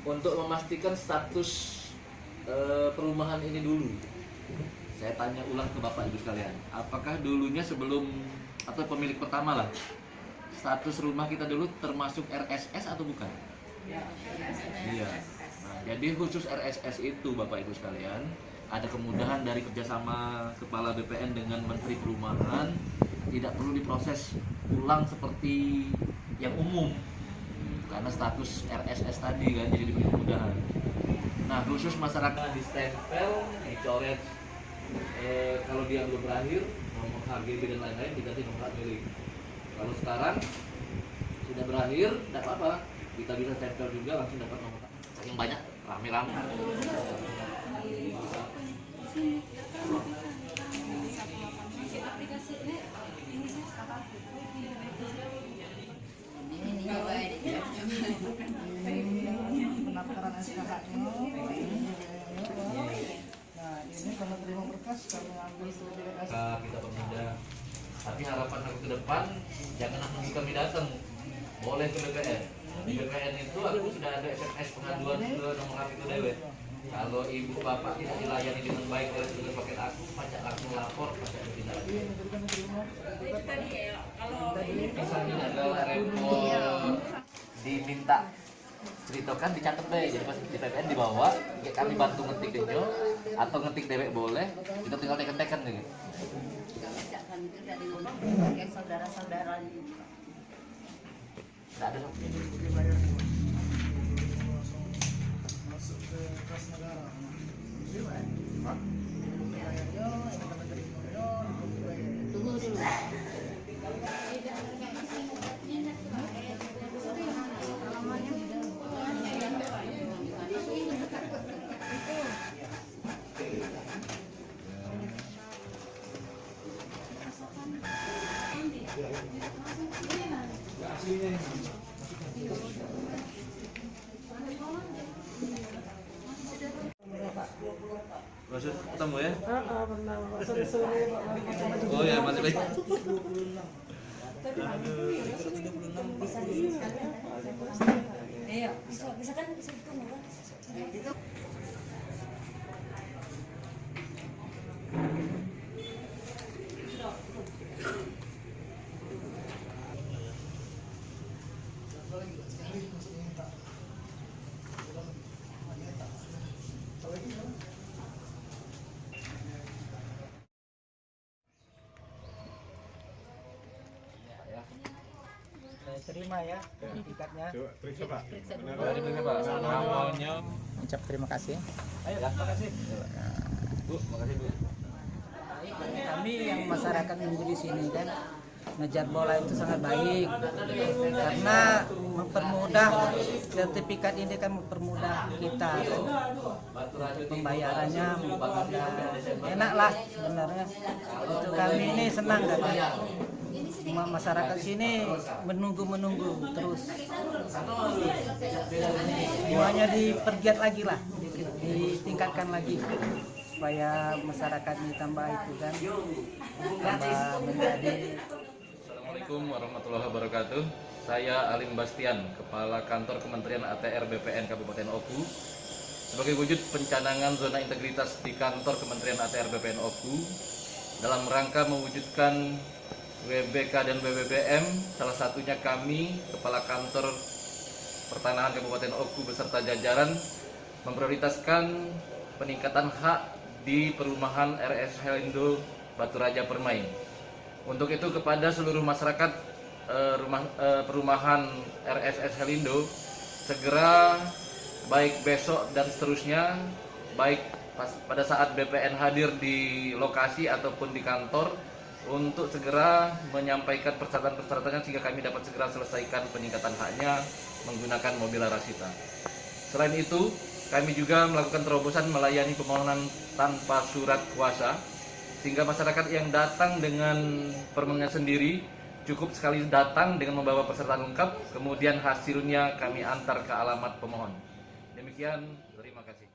untuk memastikan status perumahan ini dulu, saya tanya ulang ke Bapak Ibu sekalian, apakah dulunya sebelum atau pemilik pertama lah, status rumah kita dulu termasuk RSS atau bukan? Iya. Nah, jadi khusus RSS itu Bapak Ibu sekalian, ada kemudahan dari kerjasama Kepala BPN dengan Menteri Perumahan, tidak perlu diproses ulang seperti yang umum karena status RSS tadi kan, jadi diberi kemudahan. Nah, khusus masyarakat distempel, dicoret kalau dia belum berakhir nomor HGB dan lain-lain diganti nomor hak milik. Kalau sekarang sudah berakhir, tidak apa-apa, kita bisa stempel juga langsung dapat nomor hak. Saking banyak, rame-rame. Pendaftaran SKH-nya. Nah, ini kalau terima berkas kami ambil sertifikat. Kita pemuda. Tapi harapan aku ke depan jangan nunggu kami datang. Boleh ke BPN. Di BPN itu aku sudah ada SMS pengaduan ke nomor hak itu dewe. Kalau ibu bapak tidak dilayani dengan baik oleh petugas paket aku, pajak langsung lapor, pajak tidak. Misalnya adalah repot diminta ceritakan dicatat deh, jadi pas di PPN dibawa, ya kami bantu ngetik denyo atau ngetik dewek boleh, kita tinggal tekan-tekan gitu. Kayak saudara-saudara Tidak ada. Masuk ke kas negara. tunggu dulu. Maksud ketemu ya? Pernah sore-sore Pak. Oh ya, masih baik. Iya, bisa kan bisa ketemu kan? Terima ya sertifikatnya. Periksa Pak. Namanya. Ucap terima kasih. Ayo, terima kasih. Bu, makasih Bu. Kami yang masyarakat nunggu di sini kan ngejar bola itu sangat baik karena mempermudah, sertifikat ini kan mempermudah kita pembayarannya, mempermudah, enak lah sebenarnya. Untuk kami ini senang katanya. Masyarakat sini menunggu terus, semuanya dipergiat lagi lah, ditingkatkan lagi supaya masyarakat ini tambah itu kan, tambah menjadi. Assalamualaikum warahmatullahi wabarakatuh. Saya Alim Bastian, Kepala Kantor Kementerian ATR BPN Kabupaten Oku. Sebagai wujud pencanangan zona integritas di kantor Kementerian ATR BPN Oku, dalam rangka mewujudkan WBK dan WBBM, salah satunya kami, Kepala Kantor Pertanahan Kabupaten Oku beserta jajaran, memprioritaskan peningkatan hak di perumahan RS Helindo Batu Raja Permai. Untuk itu kepada seluruh masyarakat perumahan RSS Helindo, segera baik besok dan seterusnya, baik pada saat BPN hadir di lokasi ataupun di kantor, untuk segera menyampaikan persyaratan-persyaratannya sehingga kami dapat segera selesaikan peningkatan haknya menggunakan mobil Arasita. Selain itu, kami juga melakukan terobosan melayani permohonan tanpa surat kuasa, sehingga masyarakat yang datang dengan permohonannya sendiri cukup sekali datang dengan membawa persyaratan lengkap, kemudian hasilnya kami antar ke alamat pemohon. Demikian, terima kasih.